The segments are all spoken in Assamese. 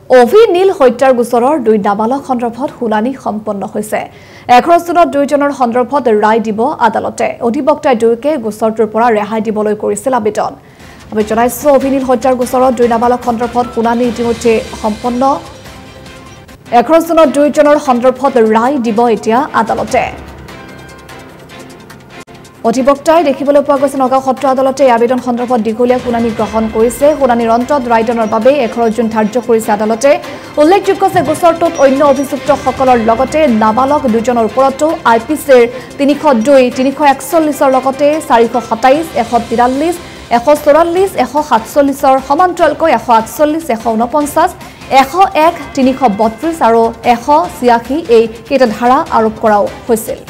অভিনীল হত্যাৰ গোচৰৰ 2 নাবালক সন্দৰ্ভত শুনানি সম্পন্ন হৈছে 11 জুনত 2 জনৰ সন্দৰ্ভত ৰায় দিব আদালতে অধিবক্তাই দুয়োকে গোচৰটোৰ পৰা ৰেহাই দিবলৈ কৰিছিল আবেদন আমি জনাইছো অভিনীল হত্যাৰ গোচৰত 2 নাবালক সন্দৰ্ভত শুনানি ইতিমধ্যে সম্পন্ন 11 জুনত 2 জনৰ সন্দৰ্ভত ৰায় দিব এতিয়া আদালতে অধিবক্তাই দেখিবলৈ পোৱা গৈছে নগাঁও সত্ৰ আদালতে আবেদন সন্দৰ্ভত দীঘলীয়া শুনানি গ্ৰহণ কৰিছে শুনানিৰ অন্তত ৰায়দানৰ বাবে 11 জুন ধাৰ্য কৰিছে আদালতে উল্লেখযোগ্য যে গোচৰটোত অন্য অভিযুক্তসকলৰ লগতে নাবালক দুজনৰ ওপৰতো আইপিচিৰ 302 341 ৰ লগতে 427 143 144 147 ৰ সমান্তৰালকৈ 148 149 101 332 আৰু 186 এই কেইটা ধাৰা আৰোপ কৰাও হৈছিল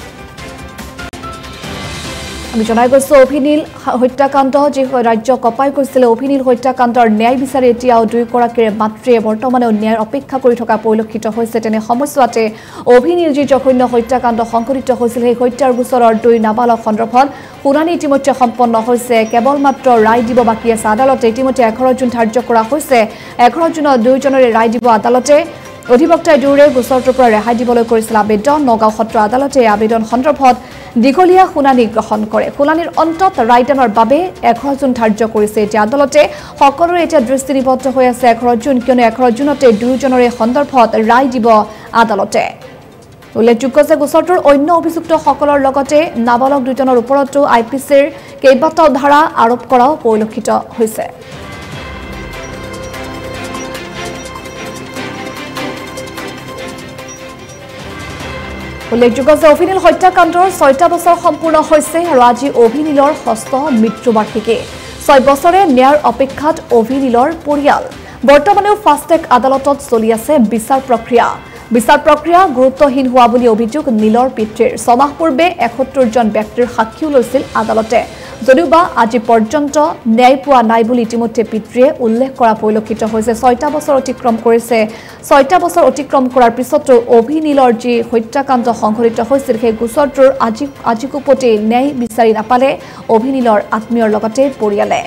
আমি জনাই গৈছো অভিনীল হত্যাকাণ্ড যে ৰাজ্য কপাই কৈছিল অভিনীল হত্যাকাণ্ডৰ ন্যায় বিচাৰি এতিয়াও 2 গৰাকীৰ মাতৃয়ে বৰ্তমানে ন্যায়ৰ অপেক্ষা কৰি থকা পৰিলক্ষিত হৈছে তেনে সময়ছোৱাতে অভিনীল যি জঘন্য হত্যাকাণ্ড সংঘটিত হৈছিল সেই হত্যাৰ গোচৰৰ 2 নাবালক সন্দৰ্ভত শুনানি ইতিমধ্যে সম্পন্ন হৈছে কেৱল মাত্ৰ ৰায় দিব বাকী আছে আদালতে ইতিমধ্যে 11 জুন ধাৰ্য কৰা হৈছে 11 জুনত 2 জনৰে ৰায় দিব আদালতে অধিবক্তাই দুৰে গোচৰটোৰ পৰা ৰেহাই দিবলৈ কৰিছিল আবেদন নগাঁও সত্ৰ আদালতে আবেদন সন্দৰ্ভত দীঘলীয়া শুনানি গ্ৰহণ কৰে শুনানিৰ অন্তত ৰায়দানৰ বাবে 11 জুন ধাৰ্য কৰিছে এতিয়া আদালতে সকলোৰে এতিয়া দৃষ্টি নিবদ্ধ হৈ আছে 11 জুন কিয়নো 11 জুনতে 2 জনৰে সন্দৰ্ভত ৰায় দিব আদালতে উল্লেখযোগ্য যে গোচৰটোৰ অন্য অভিযুক্তসকলৰ লগতে নাবালক দুজনৰ ওপৰতো আইপিচিৰ কেইবাটাও ধাৰা আৰোপ কৰাও পৰিলক্ষিত হৈছে উল্লেখযোগ্য যে অভিনীল হত্যাকাণ্ডৰ 6টা বছৰ সম্পূৰ্ণ হৈছে আৰু আজি অভিনীলৰ ষষ্ঠ মৃত্যুবাৰ্ষিকী 6 বছৰে ন্যায়ৰ অপেক্ষাত অভিনীলৰ পৰিয়াল বৰ্তমানেও ফাষ্টেক আদালতত চলি আছে বিচাৰ প্ৰক্ৰিয়া গুৰুত্বহীন হোৱা বুলি অভিযোগ নীলৰ পিতৃৰ ছমাহ পূৰ্বে 71 জন ব্যক্তিৰ সাক্ষীও লৈছিল আদালতে যদিওবা আজি পৰ্যন্ত ন্যায় পোৱা নাই বুলি ইতিমধ্যে পিতৃয়ে উল্লেখ কৰা পৰিলক্ষিত হৈছে 6টা বছৰ অতিক্ৰম কৰিছে 6টা বছৰ অতিক্ৰম কৰাৰ পিছতো অভিনীলৰ যি হত্যাকাণ্ড সংঘটিত হৈছিল সেই গোচৰটোৰ আজিকো প্ৰতি ন্যায় বিচাৰি নাপালে অভিনীলৰ আত্মীয়ৰ লগতে পৰিয়ালে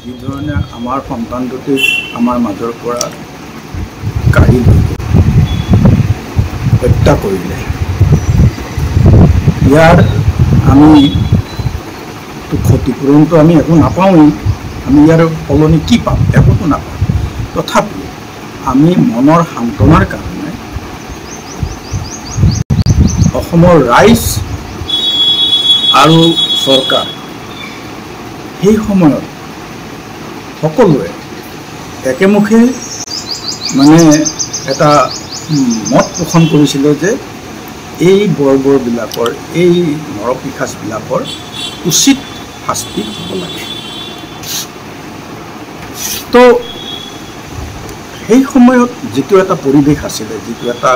যি ধৰণে আমাৰ সন্তানটোকে আমাৰ মাজৰ পৰা কাঢ়ি হত্যা কৰিলে ইয়াৰ আমি ক্ষতিপূৰণটো আমি একো নাপাওঁৱেই আমি ইয়াৰ সলনি কি পাম একোতো নাপাওঁ তথাপি আমি মনৰ সান্তনাৰ কাৰণে অসমৰ ৰাইজ আৰু চৰকাৰ সেই সময়ত সকলোৱে একেমুখে মানে এটা মত পোষণ কৰিছিলে যে এই বৰ্বৰবিলাকৰ এই নৰপিশাচবিলাকৰ উচিত শাস্তি হ'ব লাগে তো সেই সময়ত যিটো এটা পৰিৱেশ আছিলে যিটো এটা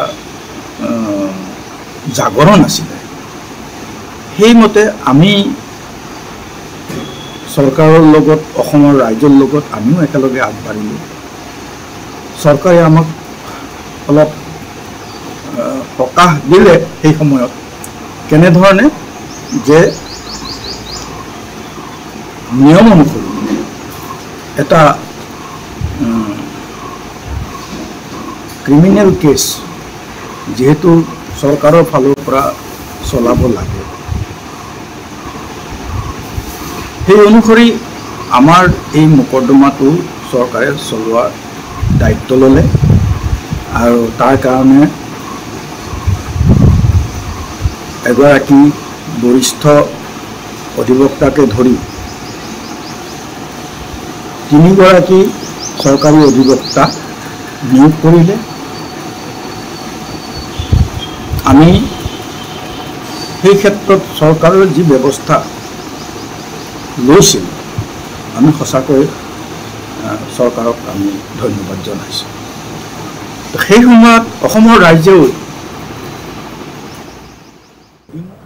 জাগৰণ আছিলে সেইমতে আমি চৰকাৰৰ লগত অসমৰ ৰাইজৰ লগত আমিও একেলগে আগবাঢ়িলোঁ চৰকাৰে আমাক অলপ সকাহ দিলে সেই সময়ত কেনেধৰণে যে নিয়ম অনুসৰি এটা ক্ৰিমিনেল কেছ যিহেতু চৰকাৰৰ ফালৰ পৰা চলাব লাগে সেই অনুসৰি আমাৰ এই মোকৰ্দমাটো চৰকাৰে চলোৱাৰ দায়িত্ব ল'লে আৰু তাৰ কাৰণে এগৰাকী বৰিষ্ঠ অধিবক্তাকে ধৰি 3 গৰাকী চৰকাৰী অধিবক্তা নিয়োগ কৰিলে আমি সেই ক্ষেত্ৰত চৰকাৰৰ যি ব্যৱস্থা লৈছিল আমি সঁচাকৈ চৰকাৰক আমি ধন্যবাদ জনাইছোঁ সেই সময়ত অসমৰ ৰাইজেও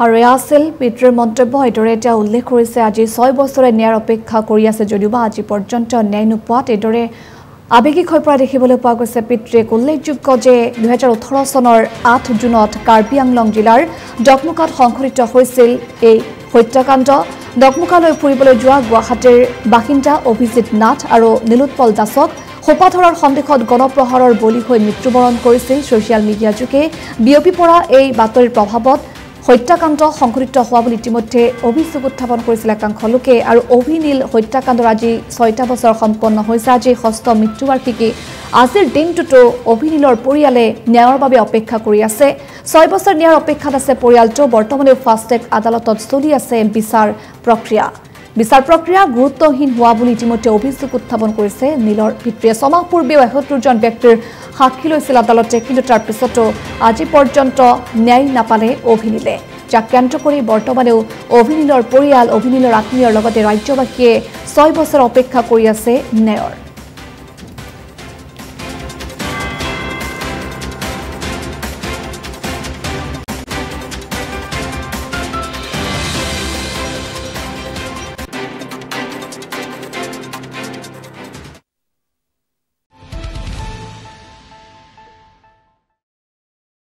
আৰু এয়া আছিল পিতৃৰ মন্তব্য এইদৰে এতিয়া উল্লেখ কৰিছে আজি 6 বছৰে ন্যায়ৰ অপেক্ষা কৰি আছে যদিওবা আজি পৰ্যন্ত ন্যায় নোপোৱাত এইদৰে আবেগিক হৈ পৰা দেখিবলৈ পোৱা গৈছে পিতৃক উল্লেখযোগ্য যে 2018 চনৰ 8 জুনত কাৰ্বি আংলং জিলাৰ ডকমুকাত সংঘটিত হৈছিল এই হত্যাকাণ্ড ডকমুকালৈ ফুৰিবলৈ যোৱা গুৱাহাটীৰ বাসিন্দা অভিজিত নাথ আৰু নীলোৎপল দাসক সোপা ধৰাৰ সন্দেহত গণপ্ৰহাৰৰ বলি হৈ মৃত্যুবৰণ কৰিছিল ছ'চিয়েল মিডিয়া যোগে বিয়পি পৰা এই বাতৰিৰ প্ৰভাৱত হত্যাকাণ্ড সংঘটিত হোৱা বুলি ইতিমধ্যে অভিযোগ উত্থাপন কৰিছিল একাংশ লোকে আৰু অভিনীল হত্যাকাণ্ডৰ আজি 6টা বছৰ সম্পন্ন হৈছে আজি ষষ্ঠ মৃত্যুবাৰ্ষিকী আজিৰ দিনটোতো অভিনীলৰ পৰিয়ালে ন্যায়ৰ বাবে অপেক্ষা কৰি আছে 6 বছৰ ন্যায়ৰ অপেক্ষাত আছে পৰিয়ালটো বৰ্তমানে ফাষ্ট ট্ৰেক আদালতত চলি আছে বিচাৰ প্ৰক্ৰিয়া গুৰুত্বহীন হোৱা বুলি ইতিমধ্যে অভিযোগ উত্থাপন কৰিছে নীলৰ পিতৃয়ে ছমাহ পূৰ্বেও ৭১জন ব্যক্তিৰ সাক্ষী লৈছিল আদালতে কিন্তু তাৰ পিছতো আজি পৰ্যন্ত ন্যায় নাপালে অভিনীলে যাক কেন্দ্ৰ কৰি বৰ্তমানেও অভিনীলৰ পৰিয়াল অভিনীলৰ আত্মীয়ৰ লগতে ৰাজ্যবাসীয়ে 6 বছৰ অপেক্ষা কৰি আছে ন্যায়ৰ